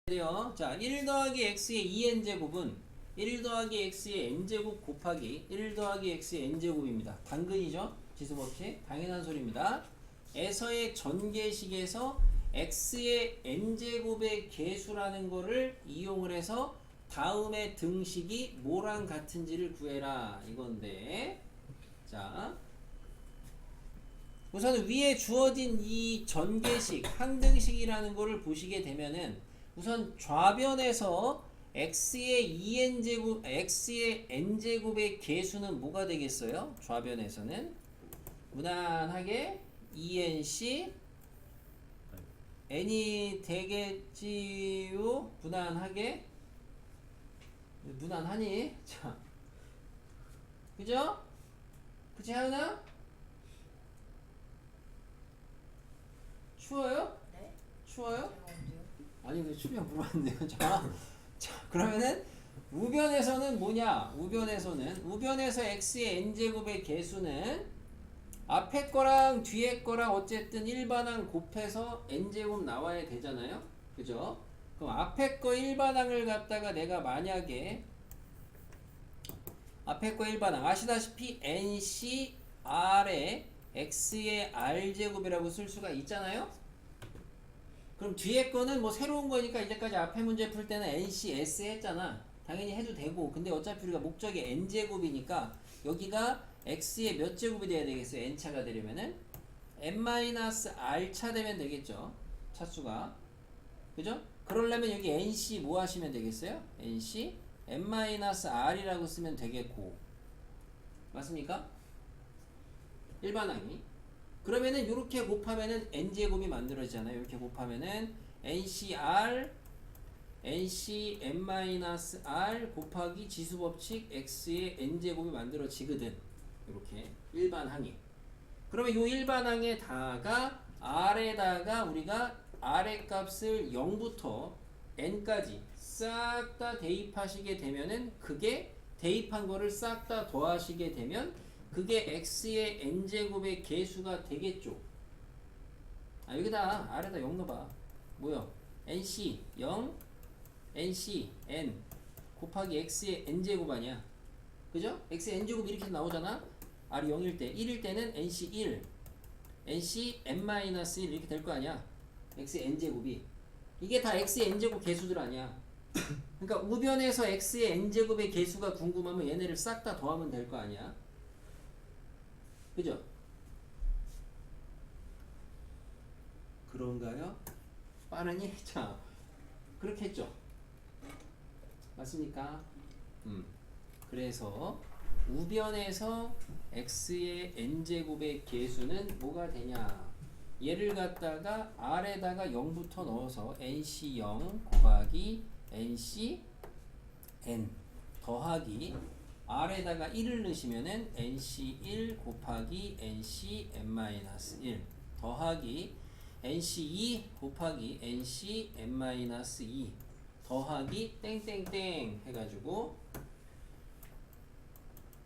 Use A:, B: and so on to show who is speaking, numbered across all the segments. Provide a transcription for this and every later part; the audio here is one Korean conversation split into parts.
A: 돼요. 자, 1 더하기 x의 2n제곱은 1 더하기 x의 n제곱 곱하기 1 더하기 x의 n제곱입니다. 당근이죠? 지수법칙. 당연한 소리입니다. 에서의 전개식에서 x의 n제곱의 개수라는 거를 이용을 해서 다음의 등식이 뭐랑 같은지를 구해라 이건데, 자, 우선 위에 주어진 이 전개식 항등식이라는 거를 보시게 되면은 우선 좌변에서 x의 2n제곱, x의 n제곱의 개수는 뭐가 되겠어요? 좌변에서는 무난하게 2nc n이 되겠지요? 무난하게? 무난하니? 자, 그죠? 그치 하은아? 추워요?
B: 네?
A: 추워요?
B: 제가 언제요?
A: 아니 왜 추면 물어봤네요. 자, 그러면은 우변에서는 뭐냐? 우변에서 x의 n제곱의 개수는 앞에 거랑 뒤에 거랑 어쨌든 일반항 곱해서 n제곱 나와야 되잖아요. 그죠? 그럼 앞에 거 일반항을 갖다가 내가 만약에 앞에 거 일반항 아시다시피 nc r에 x의 r제곱이라고 쓸 수가 있잖아요. 그럼 뒤에 거는 뭐 새로운 거니까 이제까지 앞에 문제 풀 때는 NCS 했잖아. 당연히 해도 되고, 근데 어차피 우리가 목적이 n제곱이니까 여기가 x의 몇 제곱이 돼야 되겠어요? n차가 되려면은 n-r차 되면 되겠죠, 차수가. 그죠? 그러려면 여기 nc 뭐 하시면 되겠어요? nc n-r이라고 쓰면 되겠고, 맞습니까? 일반항이. 그러면은 이렇게 곱하면은 n제곱이 만들어지잖아요. 이렇게 곱하면은 ncr nc n-r 곱하기 지수법칙 x의 n제곱이 만들어지거든. 이렇게 일반항이. 그러면 이 일반항에다가 r에다가 우리가 r의 값을 0부터 n까지 싹 다 대입하시게 되면은, 그게 대입한 거를 싹 다 더하시게 되면 그게 x의 n제곱의 개수가 되겠죠. 아, 여기다 r에다 0 넣어봐. 뭐요? nc 0 nc n 곱하기 x의 n제곱 아니야. 그죠? x의 n제곱 이렇게 나오잖아. r이 0일 때, 1일 때는 nc 1 nc n-1 이렇게 될 거 아니야. x의 n제곱이. 이게 다 x의 n제곱 개수들 아니야. 그러니까 우변에서 x의 n제곱의 개수가 궁금하면 얘네를 싹 다 더하면 될 거 아니야. 그죠? 그런가요? 빠르니? 자, 그렇게 했죠. 맞습니까? 그래서 우변에서 x의 n제곱의 개수는 뭐가 되냐? 얘를 갖다가 r에다가 0부터 넣어서 nc0 곱하기 nc n 더하기 r에다가 1을 넣으시면은 nc1 곱하기 nc n-1 더하기 nc2 곱하기 nc n-2 더하기 땡땡땡 해가지고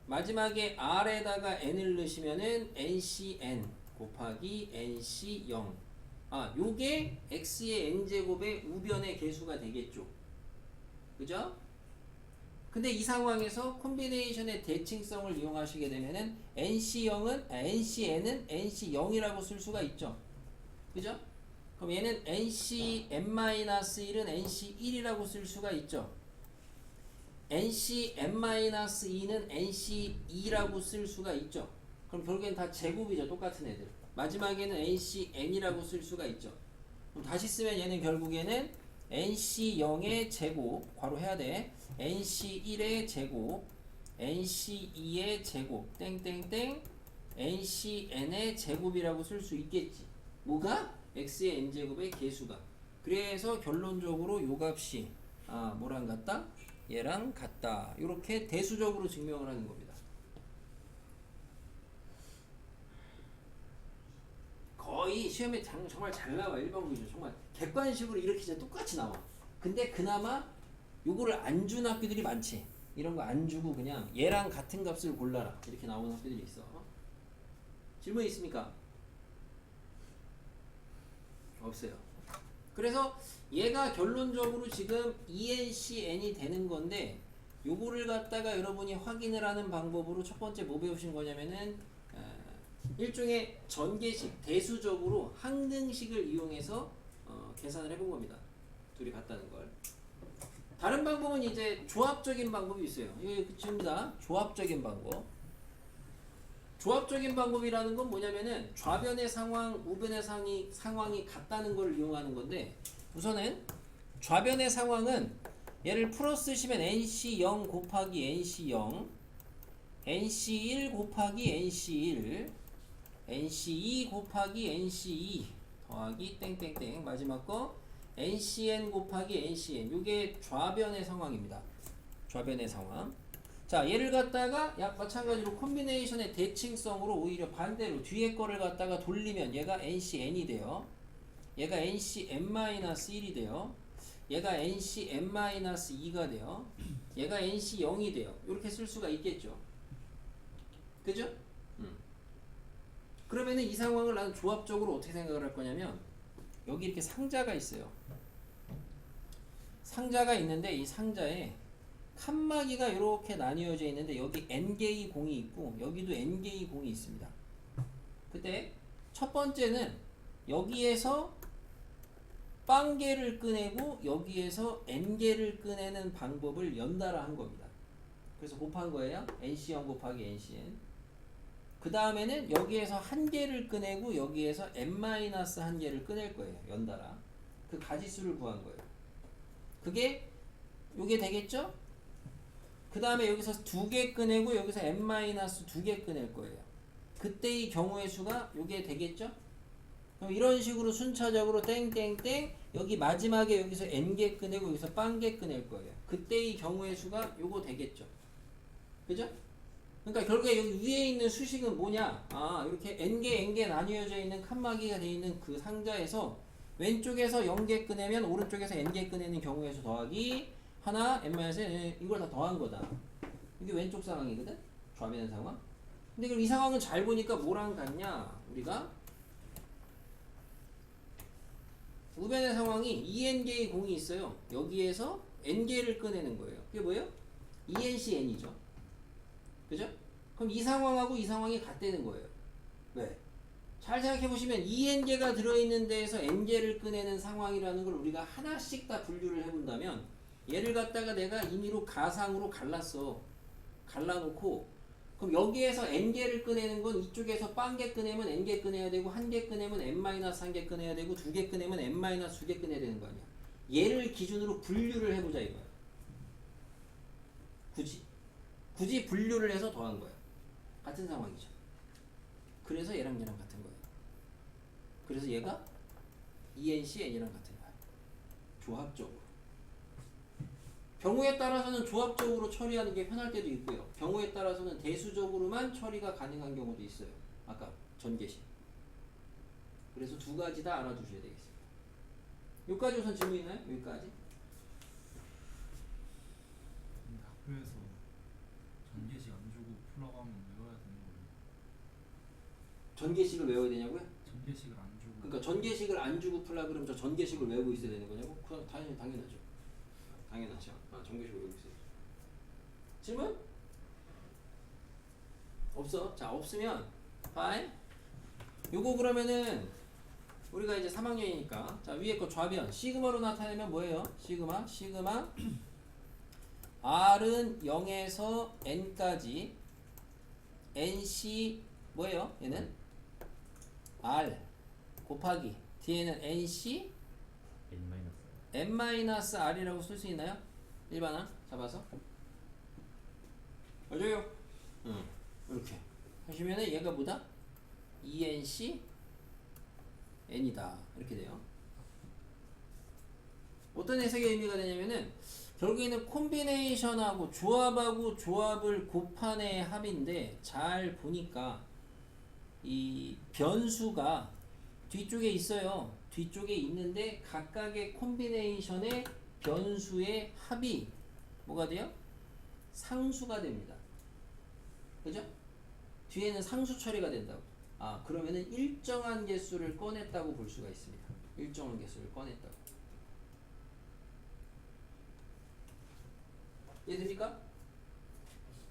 A: 마지막에 r에다가 n을 넣으시면은 ncn 곱하기 nc0. 아, 요게 x의 n제곱의 우변의 개수가 되겠죠. 그죠? 근데 이 상황에서 콤비네이션의 대칭성을 이용하시게 되면은 NC0은 NCN은 NC0이라고 쓸 수가 있죠. 그죠? 그럼 얘는 NCn-1은 NC1이라고 쓸 수가 있죠. NCn-2는 NC2라고 쓸 수가 있죠. 그럼 결국엔 다 제곱이죠. 똑같은 애들. 마지막에는 NCn이라고 쓸 수가 있죠. 그럼 다시 쓰면 얘는 결국에는 NC0의 제곱, 괄호 해야 돼. NC1의 제곱, NC2의 제곱, 땡땡땡, NCn의 제곱이라고 쓸 수 있겠지. 뭐가? x의 n제곱의 개수가. 그래서 결론적으로 요 값이 뭐랑 같다? 얘랑 같다. 이렇게 대수적으로 증명을 하는 겁니다. 거의 시험에 정말 잘 나와. 일반고이죠. 정말 객관식으로 이렇게 진짜 똑같이 나와. 근데 그나마 요거를 안 준 학교들이 많지. 이런 거 안 주고 그냥 얘랑 같은 값을 골라라 이렇게 나오는 학교들이 있어. 질문 있습니까? 없어요. 그래서 얘가 결론적으로 지금 ENCN이 되는 건데 요거를 갖다가 여러분이 확인을 하는 방법으로 첫 번째 뭐 배우신 거냐면은 일종의 전개식 대수적으로 항등식을 이용해서 계산을 해본 겁니다. 둘이 같다는 걸. 다른 방법은 이제 조합적인 방법이 있어요. 이게 그치입니다. 조합적인 방법. 조합적인 방법이라는 건 뭐냐면은 좌변의 상황, 우변의 상황이 같다는 걸 이용하는 건데 우선은 좌변의 상황은 얘를 풀어 쓰시면 NC0 곱하기 NC0 NC1 곱하기 NC1 NC2 곱하기 NC2 더하기 땡땡땡 마지막 거 NCN 곱하기 NCN 요게 좌변의 상황입니다. 좌변의 상황. 자 얘를 갖다가 마찬가지로 콤비네이션의 대칭성으로 오히려 반대로 뒤에 거를 갖다가 돌리면 얘가 NCN이 돼요. 얘가 NCN-1이 돼요. 얘가 NCN-2가 돼요. 얘가 NC0이 돼요. 이렇게 쓸 수가 있겠죠. 그죠? 그러면은 이 상황을 나는 조합적으로 어떻게 생각을 할 거냐면 여기 이렇게 상자가 있어요. 상자가 있는데 이 상자에 칸막이가 이렇게 나뉘어져 있는데 여기 n개의 공이 있고 여기도 n개의 공이 있습니다. 그때 첫 번째는 여기에서 빵개를 꺼내고 여기에서 n개를 꺼내는 방법을 연달아 한 겁니다. 그래서 곱한 거예요. NC0 곱하기 NCN. 그 다음에는 여기에서 한 개를 꺼내고 여기에서 n-한 개를 꺼낼 거예요. 연달아. 그 가지수를 구한 거예요. 그게 요게 되겠죠? 그 다음에 여기서 두 개 꺼내고 여기서 n-두 개 꺼낼 거예요. 그때의 경우의 수가 요게 되겠죠? 그럼 이런 식으로 순차적으로 땡땡땡 여기 마지막에 여기서 n개 꺼내고 여기서 빵개 꺼낼 거예요. 그때의 경우의 수가 요거 되겠죠? 그죠? 그러니까 결국에 여기 위에 있는 수식은 뭐냐? 아, 이렇게 n개 나뉘어져 있는 칸막이가 되어 있는 그 상자에서 왼쪽에서 0개 꺼내면 오른쪽에서 n개 꺼내는 경우의 수 더하기 하나 n-1 이걸 다 더한 거다. 이게 왼쪽 상황이거든? 좌변 상황. 근데 그럼 이 상황은 잘 보니까 뭐랑 같냐? 우리가 우변의 상황이 2n개의 공이 있어요. 여기에서 n개를 꺼내는 거예요. 그게 뭐예요? ENCN이죠. 그죠? 그럼 이 상황하고 이 상황이 같다는 거예요. 왜? 잘 생각해보시면 2n개가 들어있는 데에서 n개를 꺼내는 상황이라는 걸 우리가 하나씩 다 분류를 해본다면 얘를 갖다가 내가 임의로 가상으로 갈라놓고 그럼 여기에서 n개를 꺼내는 건 이쪽에서 빵개 꺼내면 n개 꺼내야 되고 한 개 꺼내면 n-한 개 꺼내야 되고 두 개 꺼내면 n-두 개 꺼내야 되는 거 아니야. 얘를 기준으로 분류를 해보자 이거야. 굳이 분류를 해서 더한 거야. 같은 상황이죠. 그래서 얘랑 같은 거예요. 그래서 얘가 ENCN이랑 같은 거야. 조합적으로. 경우에 따라서는 조합적으로 처리하는 게 편할 때도 있고요. 경우에 따라서는 대수적으로만 처리가 가능한 경우도 있어요. 아까 전개식. 그래서 두 가지 다 알아두셔야 되겠습니다. 여기까지 우선 질문 있나요? 여기까지?
B: 학교에서 전개식 안 주고 풀라고 하면 외워야 되는 거예요.
A: 전개식을 외워야 되냐고요?
B: 전개식을 안 주고.
A: 그러니까 전개식을 안 주고 풀라 그러면 저 전개식을 외우고 있어야 되는 거냐고? 그건 당연하죠. 당연하죠. 전개식을 외우고 있어요. 질문? 없어? 자, 없으면 fine. 요거 그러면은 우리가 이제 3학년이니까 자 위에 거 좌변 시그마로 나타내면 뭐예요? 시그마 R은 0에서 N까지 NC 뭐예요? 얘는 R 곱하기 뒤에는 NC N-R이라고 쓸 수 있나요? 일반항 잡아서 맞아요? 응 이렇게 하시면은 얘가 뭐다? ENC N이다 이렇게 돼요. 어떤 해석의 의미가 되냐면은 결국에는 콤비네이션하고 조합하고 조합을 곱한의 합인데 잘 보니까 이 변수가 뒤쪽에 있어요. 뒤쪽에 있는데 각각의 콤비네이션의 변수의 합이 뭐가 돼요? 상수가 됩니다. 그죠? 뒤에는 상수 처리가 된다고. 아 그러면은 일정한 개수를 꺼냈다고 볼 수가 있습니다. 일정한 개수를 꺼냈다고. 이해됩니까?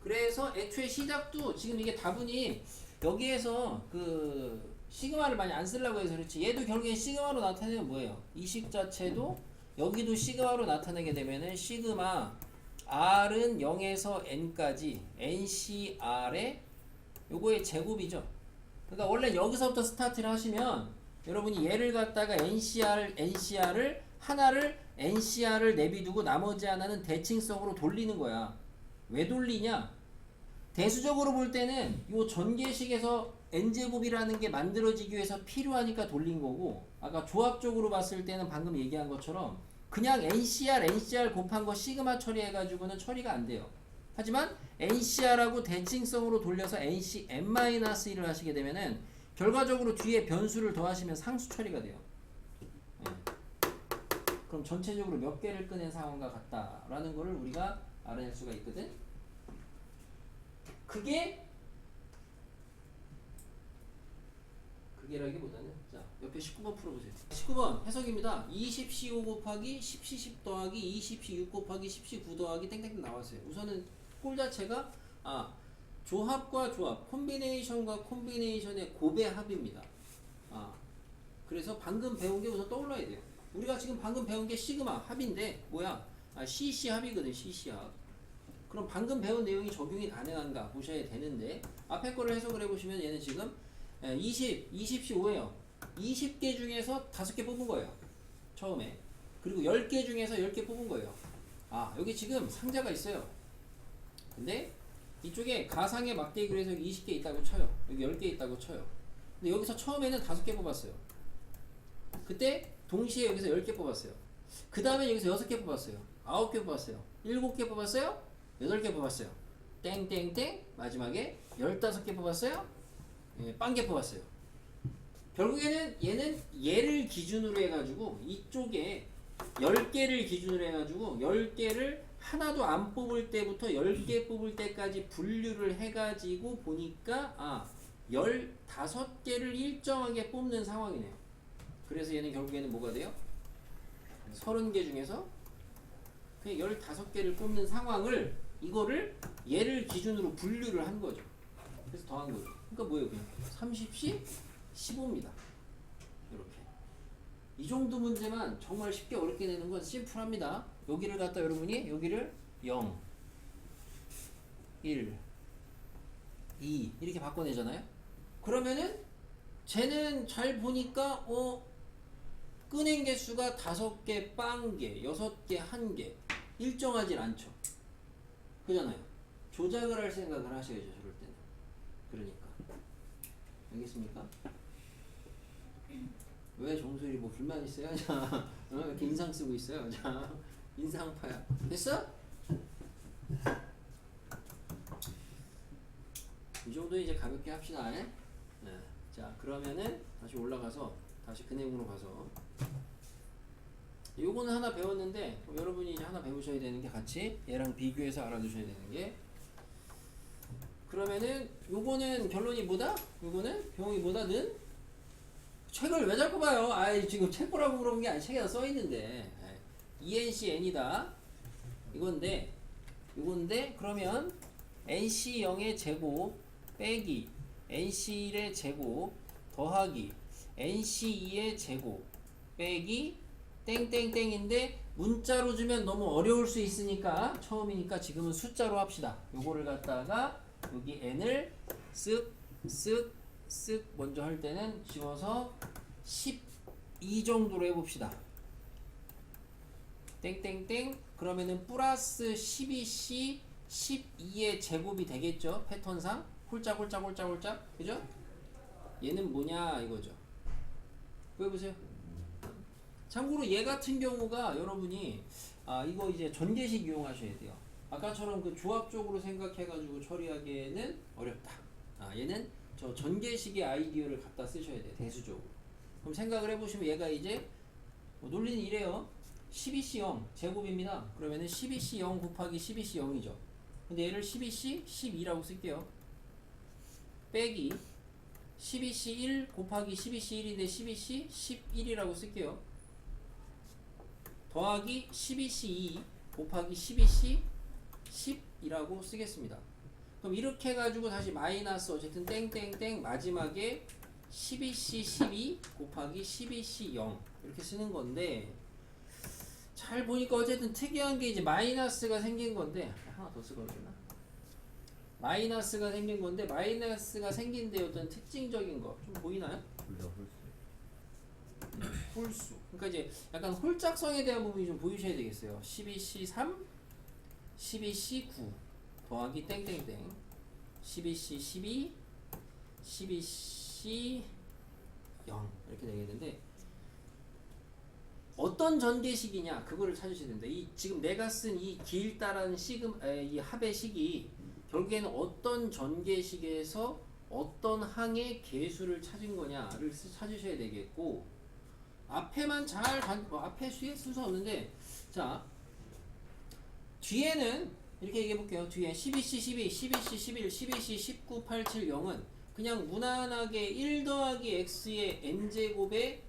A: 그래서 애초에 시작도 지금 이게 다분히 여기에서 그 시그마를 많이 안 쓰려고 해서 그렇지, 얘도 결국엔 시그마로 나타내면 뭐예요? 이 식 자체도 여기도 시그마로 나타내게 되면은 시그마 r은 0에서 n까지 ncr의 요거의 제곱이죠. 그러니까 원래 여기서부터 스타트를 하시면 여러분이 얘를 갖다가 NCR을 하나를 NCR을 내비두고 나머지 하나는 대칭성으로 돌리는 거야. 왜 돌리냐? 대수적으로 볼 때는 요 전개식에서 n제곱이라는 게 만들어지기 위해서 필요하니까 돌린 거고, 아까 조합적으로 봤을 때는 방금 얘기한 것처럼 그냥 NCR 곱한 거 시그마 처리해가지고는 처리가 안 돼요. 하지만 NCR하고 대칭성으로 돌려서 NCn-1을 하시게 되면은 결과적으로 뒤에 변수를 더하시면 상수 처리가 돼요. 네. 그럼 전체적으로 몇 개를 꺼낸 상황과 같다라는 거를 우리가 알아낼 수가 있거든. 그게라기보다는 자 옆에 19번 풀어보세요. 19번 해석입니다. 20C5 곱하기 10C10 더하기 20C6 곱하기 10C9 더하기 땡땡땡 나왔어요. 우선은 꼴 자체가 조합과 조합, 콤비네이션과 콤비네이션의 곱의 합입니다. 그래서 방금 배운 게 우선 떠올라야 돼요. 우리가 지금 방금 배운 게 시그마 합인데 뭐야? CC 합이거든. CC 합. 그럼 방금 배운 내용이 적용이 가능한가 보셔야 되는데, 앞에 거를 해석을 해보시면 얘는 지금 20C5예요. 20개 중에서 5개 뽑은 거예요. 처음에. 그리고 10개 중에서 10개 뽑은 거예요. 여기 지금 상자가 있어요. 근데 이쪽에 가상의 막대기로 해서 20개 있다고 쳐요. 여기 10개 있다고 쳐요. 근데 여기서 처음에는 5개 뽑았어요. 그때 동시에 여기서 10개 뽑았어요. 그 다음에 여기서 6개 뽑았어요. 9개 뽑았어요. 7개 뽑았어요. 8개 뽑았어요. 땡땡땡. 마지막에 15개 뽑았어요. 빵개 뽑았어요. 결국에는 얘는 얘를 기준으로 해가지고 이쪽에 10개를 기준으로 해가지고 10개를 하나도 안 뽑을 때부터 10개 뽑을 때까지 분류를 해가지고 보니까 15개를 일정하게 뽑는 상황이네요. 그래서 얘는 결국에는 뭐가 돼요? 30개 중에서 그냥 15개를 뽑는 상황을, 이거를 얘를 기준으로 분류를 한 거죠. 그래서 더한 거죠. 그러니까 뭐예요? 그냥 30C 15입니다. 이렇게. 이 정도 문제만 정말 쉽게 어렵게 내는 건 심플합니다. 여기를 갖다 여러분이 여기를 0, 1, 2 이렇게 바꿔내잖아요. 그러면은 쟤는 잘 보니까 꺼낸 개수가 5개, 빵개, 6개, 1개 일정하진 않죠. 그잖아요. 조작을 할 생각을 하셔야죠. 저럴 때는. 그러니까 알겠습니까? 왜 정수일이 뭐 불만 있어요? 자, 왜 이렇게 인상 쓰고 있어요? 자, 인상파야. 됐어? 이 정도 이제 가볍게 합시다. 네. 자, 그러면은 다시 올라가서 다시 그 내용으로 가서 요거는 하나 배웠는데 여러분이 이제 하나 배우셔야 되는 게 같이 얘랑 비교해서 알아두셔야 되는 게, 그러면은 요거는 결론이 뭐다? 요거는 병이 뭐다는 책을 왜 자꾸 봐요? 지금 책 보라고 물어본 게 아니, 책에다 써 있는데. ENCN이다 이건데 그러면 NC0의 제곱 빼기 NC1의 제곱 더하기 NC2의 제곱 빼기 땡땡땡인데, 문자로 주면 너무 어려울 수 있으니까 처음이니까 지금은 숫자로 합시다. 요거를 갖다가 여기 n을 쓱쓱 먼저 할 때는 지워서 12 정도로 해봅시다. 땡땡땡. 그러면은 플러스 12C 12의 제곱이 되겠죠. 패턴상 홀짝홀짝 그죠? 얘는 뭐냐 이거죠. 보여보세요. 참고로 얘 같은 경우가 여러분이 이거 이제 전개식 이용하셔야 돼요. 아까처럼 그 조합적으로 생각해가지고 처리하기에는 어렵다. 얘는 저 전개식의 아이디어를 갖다 쓰셔야 돼요. 대수적으로. 그럼 생각을 해보시면 얘가 이제 논리는 이래요. 12C0 제곱입니다. 그러면은 12C0 곱하기 12C0이죠. 근데 얘를 12C 12라고 쓸게요. 빼기 12C1 곱하기 12C1인데 12C 11이라고 쓸게요. 더하기 12C2 곱하기 12C 10이라고 쓰겠습니다. 그럼 이렇게 해가지고 다시 마이너스 어쨌든 땡땡땡 마지막에 12C 12 곱하기 12C 0 이렇게 쓰는 건데 잘 보니까 어쨌든 특이한 게 이제 마이너스가 생긴 건데 하나 더 쓰고 있나? 마이너스가 생긴 건데 마이너스가 생긴 데 어떤 특징적인 거 좀 보이나요?
C: 둘다 홀수.
A: 홀수. 그러니까 이제 약간 홀짝성에 대한 부분이 좀 보이셔야 되겠어요. 12C 3, 12C 9 더하기 땡땡땡 12C 12, 12C 0 이렇게 되겠는데 어떤 전개식이냐 그거를 찾으셔야 된다. 이 지금 내가 쓴 이 길다라는 이 합의 식이 결국에는 어떤 전개식에서 어떤 항의 개수를 찾은 거냐를 찾으셔야 되겠고 앞에만 앞에 수에 순서 없는데 자 뒤에는 이렇게 얘기해 볼게요. 뒤에 12C 12, 12C 11, 12C 19, 87, 0은 그냥 무난하게 1 더하기 x의 n제곱의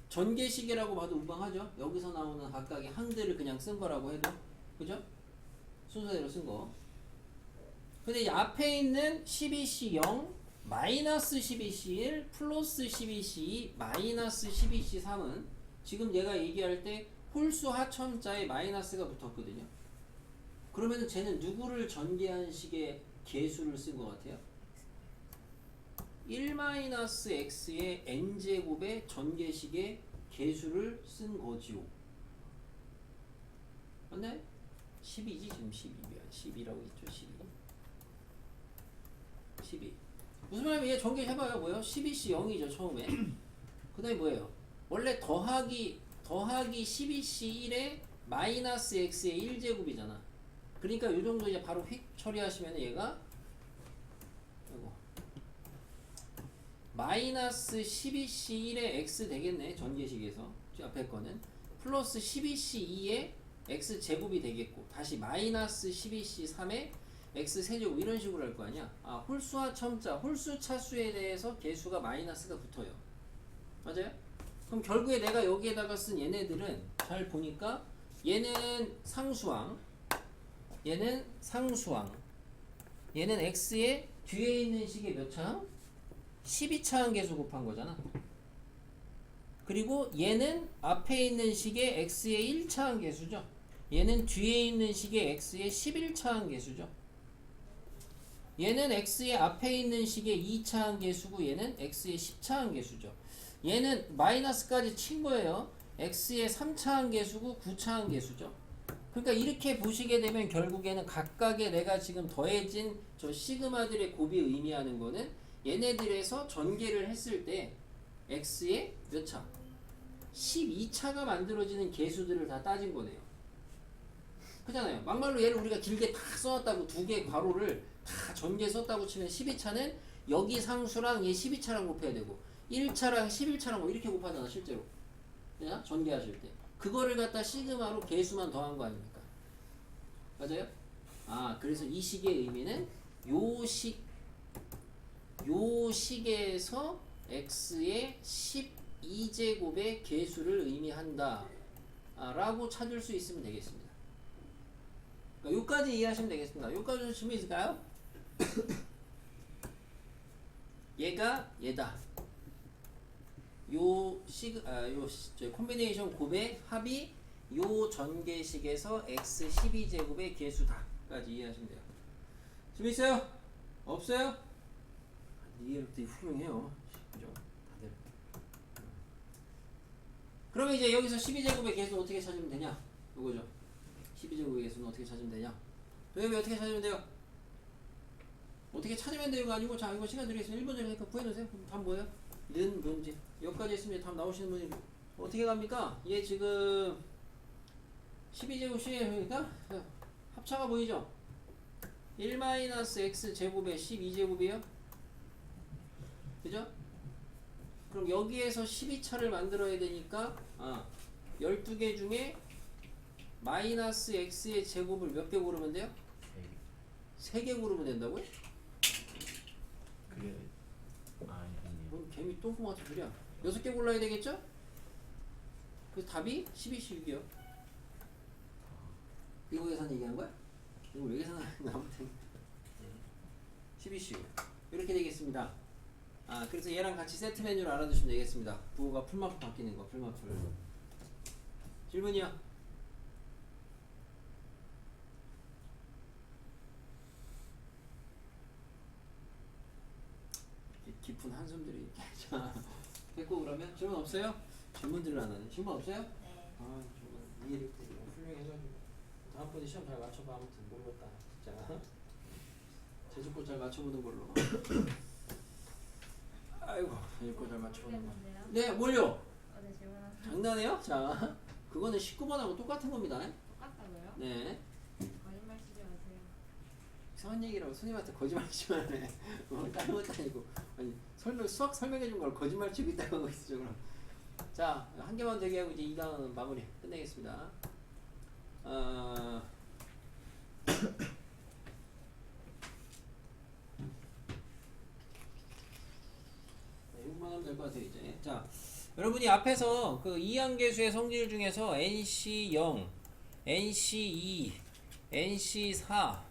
A: 전개식이라고 봐도 무방하죠. 여기서 나오는 각각의 항들을 그냥 쓴 거라고 해도 그죠? 순서대로 쓴 거. 근데 이 앞에 있는 12C 0 마이너스 12C 1 플러스 12C 2 마이너스 12C 3은 지금 얘가 얘기할 때 홀수 하첨자에 마이너스가 붙었거든요. 그러면은 쟤는 누구를 전개한 식의 개수를 쓴 것 같아요? 1-x의 n제곱의 전개식의 개수를 쓴 거지요. 맞나요? 12지 지금 12면 12라고 했죠. 12 무슨 말이면 얘 전개 해봐요. 뭐예요? 12C 0이죠 처음에. 그 다음에 뭐예요? 원래 더하기 12C 1에 마이너스 x의 1제곱이잖아. 그러니까 요 정도 이제 바로 휙 처리하시면 얘가 이거 마이너스 12C 1의 x 되겠네. 전개식에서 앞에 거는 플러스 12C 2의 x 제곱이 되겠고 다시 마이너스 12C 3의 x 세제곱 이런 식으로 할 거 아니야. 아 홀수와 첨자 홀수 차수에 대해서 개수가 마이너스가 붙어요. 맞아요? 그럼 결국에 내가 여기에다가 쓴 얘네들은 잘 보니까 얘는 상수항 얘는 상수항 얘는 x의 뒤에 있는 식의 몇 차항? 12차항 개수 곱한 거잖아. 그리고 얘는 앞에 있는 식의 x의 1차항 개수죠. 얘는 뒤에 있는 식의 x의 11차항 개수죠. 얘는 x의 앞에 있는 식의 2차항 개수고 얘는 x의 10차항 개수죠. 얘는 마이너스까지 친 거예요. x의 3차항 개수고 9차항 개수죠. 그러니까 이렇게 보시게 되면 결국에는 각각의 내가 지금 더해진 저 시그마들의 곱이 의미하는 거는 얘네들에서 전개를 했을 때 x의 몇 차? 12차가 만들어지는 개수들을 다 따진 거네요. 그잖아요. 막말로 얘를 우리가 길게 다 써놨다고 두 개의 괄호를 다 전개 썼다고 치면 12차는 여기 상수랑 얘 12차랑 곱해야 되고 1차랑 11차랑 뭐 이렇게 곱하잖아 실제로. 그냥 전개하실 때. 그거를 갖다 시그마로 개수만 더한 거 아닙니까? 맞아요? 아 그래서 이 식의 의미는 요 식에서 x의 12제곱의 개수를 의미한다 라고 찾을 수 있으면 되겠습니다. 그러니까 요까지 이해하시면 되겠습니다. 요까지 질문 있을까요? 얘가 얘다. 요 콤비네이션 곱의 합이 요 전개식에서 x 12제곱의 개수다까지 이해하시면 돼요. 질문 있어요? 없어요? 이해력도 훌륭해요. 그죠? 다들. 그러면 이제 여기서 12제곱의 개수 어떻게 찾으면 되냐? 요거죠. 12제곱의 개수는 어떻게 찾으면 되냐? 도엽이 어떻게 찾으면 돼요? 어떻게 찾으면 돼요가 아니고 자 이거 시간 드리겠습니다. 1분 전에 하니까 구해놓으세요. 그럼 답 뭐예요? 는 문제. 여기까지 했으면 답 나오시는 분이 어떻게 갑니까? 얘 지금 12제곱이니까 합차가 보이죠? 1-x 제곱에 12제곱이에요? 그죠? 그럼 여기에서 12차를 만들어야 되니까 12개 중에 마이너스 x의 제곱을 몇 개 고르면 돼요? 3개 고르면 된다고요?
C: 그게 아니에요.
A: 뭔 개미 똥구멍 같은 소리야. 6개 골라야 되겠죠? 그래서 답이 12, 16이요. 이거 계산 얘기한 거야? 이거 왜 계산하는 거야? 아무튼 12CU 이렇게 되겠습니다. 아 그래서 얘랑 같이 세트 메뉴를 알아두시면 되겠습니다. 부호가 풀마풀 바뀌는 거 풀마풀. 질문이요? 깊은 한숨들이 자 됐고 그러면 질문 없어요? 질문들을 안 하네. 질문 없어요?
D: 네.
A: 아 정말 이해력이 훌륭해가지고 다음번에 시험 잘 맞춰봐. 아무튼 모르겠다 진짜. 제주고 잘 맞춰보는 걸로. 아이고 제주고 잘 맞춰보는 거.
D: 모르겠는데요.
A: 네 뭘요?
D: 어제 질문한
A: 장난해요? 자 그거는 19번하고 똑같은 겁니다.
D: 똑같다고요?
A: 네
D: 거짓말 치지 마세요.
A: 이상한 얘기라고 선생님한테 거짓말 치면 하네. 다른 것도 아니고 아니 수학 설명해 준 걸 거짓말 치고 있다고 하고 있어 그럼. 자 한 개만 더 얘기하고 이제 2강은 마무리 끝내겠습니다. 어... 6만 하면 될 것 같아요 이제. 자 여러분이 앞에서 그 이항계수의 성질 중에서 NC0, NC2, NC4,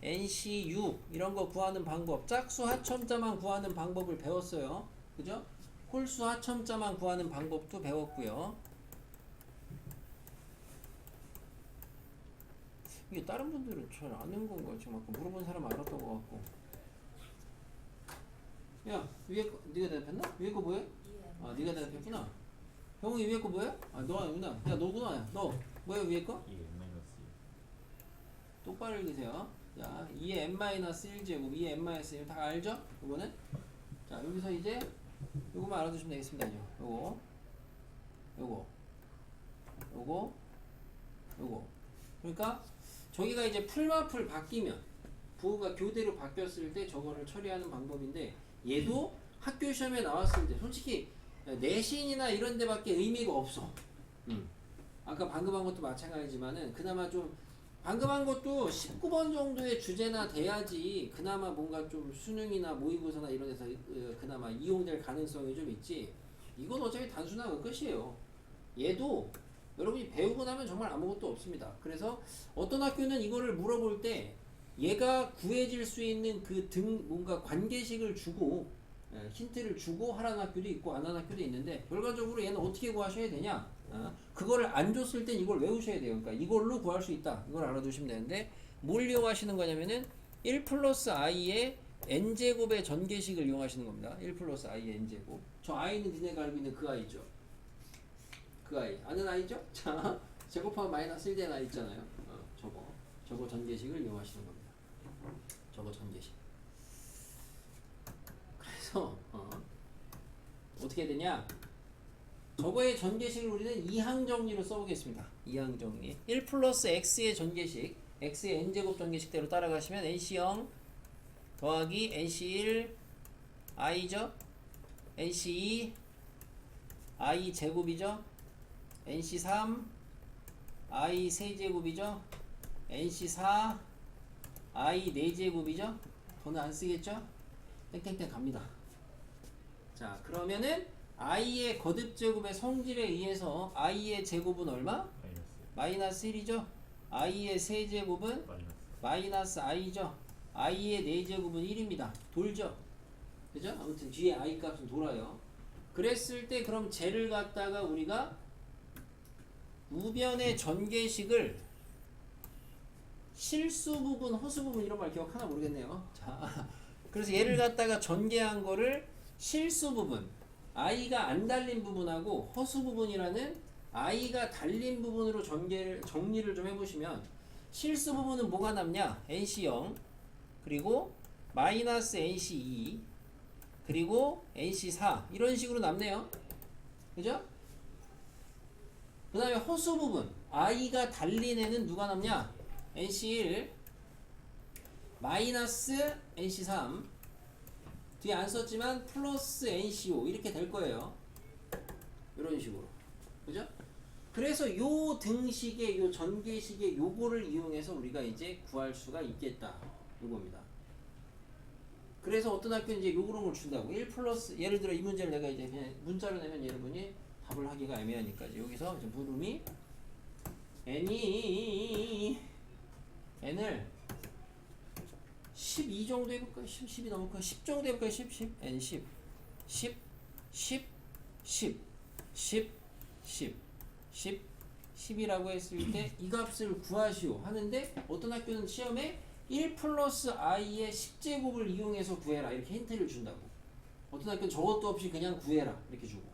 A: NC6 이런 거 구하는 방법, 짝수 하첨자만 구하는 방법을 배웠어요. 그죠? 홀수 하첨자만 구하는 방법도 배웠고요. 이게 다른 분들은 잘 아는 건가? 지금 아까 물어본 사람 알았던 것 같고. 야 위에 거 네가 대답했나? 위에 거 뭐야? 아 네가 대답했구나. 형이 위에 거 뭐야? 아 너가 아니구나. 야 너구나. 너 뭐야 위에 거?
C: 2n 마이너스
A: 똑바로 읽으세요. 자 2의 n-1제곱 2의 n-1 다 알죠? 이거는? 자 여기서 이제 요거만 알아두시면 되겠습니다. 이제 요거 그러니까 저기가 이제 풀마풀 바뀌면 부호가 교대로 바뀌었을 때 저거를 처리하는 방법인데 얘도 학교 시험에 나왔을 때 솔직히 내신이나 이런 데밖에 의미가 없어. 아까 방금 한 것도 마찬가지지만은 그나마 좀 방금 한 것도 19번 정도의 주제나 돼야지 그나마 뭔가 좀 수능이나 모의고사나 이런 데서 그나마 이용될 가능성이 좀 있지. 이건 어차피 단순한 거 끝이에요. 얘도 여러분이 배우고 나면 정말 아무것도 없습니다. 그래서 어떤 학교는 이거를 물어볼 때 얘가 구해질 수 있는 그 뭔가 관계식을 주고 힌트를 주고 하라는 학교도 있고 안 하는 학교도 있는데 결과적으로 얘는 어떻게 구하셔야 되냐? 그거를 안 줬을 땐 이걸 외우셔야 돼요. 그러니까 이걸로 구할 수 있다. 이걸 알아두시면 되는데 뭘 이용하시는 거냐면은 1 플러스 i의 n제곱의 전개식을 이용하시는 겁니다. 1 플러스 i의 n제곱. 저 i는 니네가 알고 있는 그 i죠. 그 i. 아는 i죠? 자, 제곱하면 마이너스 1 되는 i 있잖아요. 저거 전개식을 이용하시는 겁니다. 저거 전개식. 그래서 어떻게 되냐? 저거의 전개식을 우리는 이항정리로 써보겠습니다. 이항정리. 1 플러스 x의 전개식, x의 n제곱 전개식대로 따라가시면 nc0 더하기 nc1 i죠. nc2 i 제곱이죠. nc3 i 세제곱이죠. nc4 i 4제곱이죠. 더는 안 쓰겠죠? 땡땡땡 갑니다. 자 그러면은 i의 거듭제곱의 성질에 의해서 i의 제곱은 얼마? 마이너스 1이죠. i의 세제곱은 마이너스 i죠. i의 4제곱은 1입니다. 돌죠. 그죠? 아무튼 뒤에 i 값은 돌아요. 그랬을 때 그럼 쟤를 갖다가 우리가 우변의 전개식을 실수 부분, 허수 부분 이런 말 기억하나 모르겠네요. 자, 그래서 얘를 갖다가 전개한 거를 실수 부분, i가 안 달린 부분하고 허수 부분이라는 i가 달린 부분으로 정리를 좀 해보시면 실수 부분은 뭐가 남냐? nc0 그리고 마이너스 nc2 그리고 nc4 이런 식으로 남네요. 그죠? 그 다음에 허수 부분 i가 달린 애는 누가 남냐? nc1 마이너스 nc3 뒤에 안 썼지만 플러스 nco 이렇게 될 거예요. 이런 식으로. 그죠? 그래서 요 등식의 요 전개식의 요거를 이용해서 우리가 이제 구할 수가 있겠다. 요겁니다. 그래서 어떤 학교는 이제 요런 걸 준다고. 1 플러스 예를 들어 이 문제를 내가 이제 그냥 문자로 내면 여러분이 답을 하기가 애매하니까 이제 여기서 이제 물음이 n이 정도 해볼까요? 10이 넘을까요? 10 정도 해볼까요? 10 n 10 10이라고 했을 때 이 값을 구하시오 하는데 어떤 학교는 시험에 1 플러스 i의 10제곱을 이용해서 구해라 이렇게 힌트를 준다고. 어떤 학교는 저것도 없이 그냥 구해라 이렇게 주고.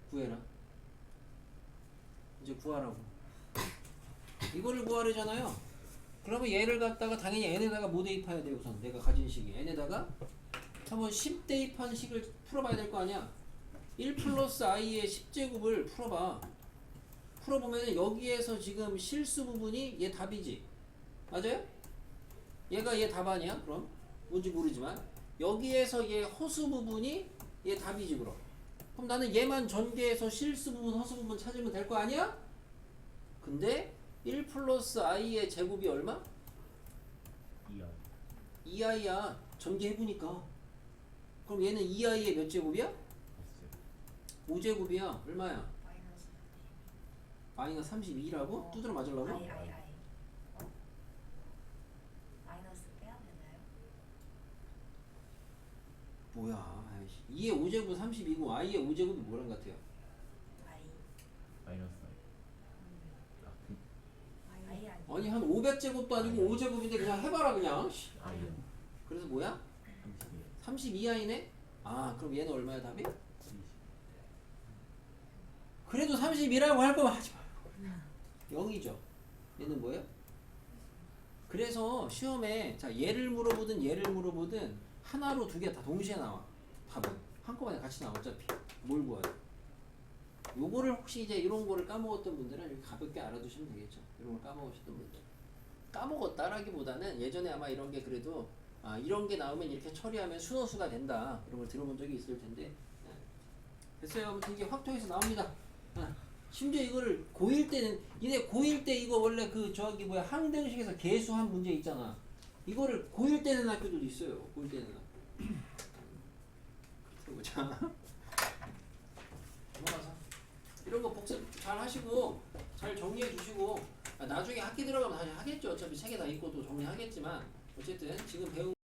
A: 구해라. 이제 구하라고. 이거를 구하려잖아요. 그러면 얘를 갖다가 당연히 n에다가 뭐 대입해야 돼요. 우선 내가 가진 식이 n에다가 한번 10 대입한 식을 풀어봐야 될 거 아니야. 1 플러스 i의 10제곱을 풀어봐. 풀어보면 여기에서 지금 실수 부분이 얘 답이지. 맞아요? 얘가 얘 답 아니야? 그럼? 뭔지 모르지만 여기에서 얘 허수 부분이 얘 답이지. 그럼 나는 얘만 전개해서 실수 부분 허수 부분 찾으면 될 거 아니야? 근데 1 플러스 i의 제곱이 얼마?
C: 2i
A: 2i야. 전개해보니까. 그럼 얘는 2i의 몇 제곱이야? 5제곱이야. 얼마야? 마이너스 32라고? 두드러 맞으려고?
E: 마이너스 빼야 되나요?
A: 뭐야. 2의 5제곱은 32고 i의 5제곱이 뭐랑 같아요?
C: 마이너스
E: 아이 아니.
A: 아니 한 500제곱도 아니고 5제곱인데 그냥 해봐라 그냥.
C: i요
A: 그래서 뭐야?
C: 32
A: 32i네? 아 그럼 얘는 얼마야 답이? 그래도 32라고 할 거면 하지 마. 0이죠. 얘는 뭐예요? 그래서 시험에 자 얘를 물어보든 하나로 두 개 다 동시에 나와. 답은 한꺼번에 같이 나와. 어차피 뭘 구해야 돼. 요거를 혹시 이제 이런 거를 까먹었던 분들은 이렇게 가볍게 알아두시면 되겠죠. 이런 걸 까먹으셨던 분들. 까먹었다라기보다는 예전에 아마 이런 게 그래도 이런 게 나오면 이렇게 처리하면 순호수가 된다. 이런 걸 들어본 적이 있을 텐데. 됐어요. 아무튼 이게 확통해서 나옵니다. 심지어 이거를 고1 때는 얘네 고1 때 이거 원래 그 저기 뭐야 항등식에서 계수한 문제 있잖아. 이거를 고1 때 낸 학교도 있어요. 고1 때 낸 학교. 보자. 넘어가서 이런 거 복습 잘 하시고 잘 정리해 주시고 나중에 학기 들어가면 다시 하겠죠. 어차피 책에 다 있고 또 정리하겠지만 어쨌든 지금 배운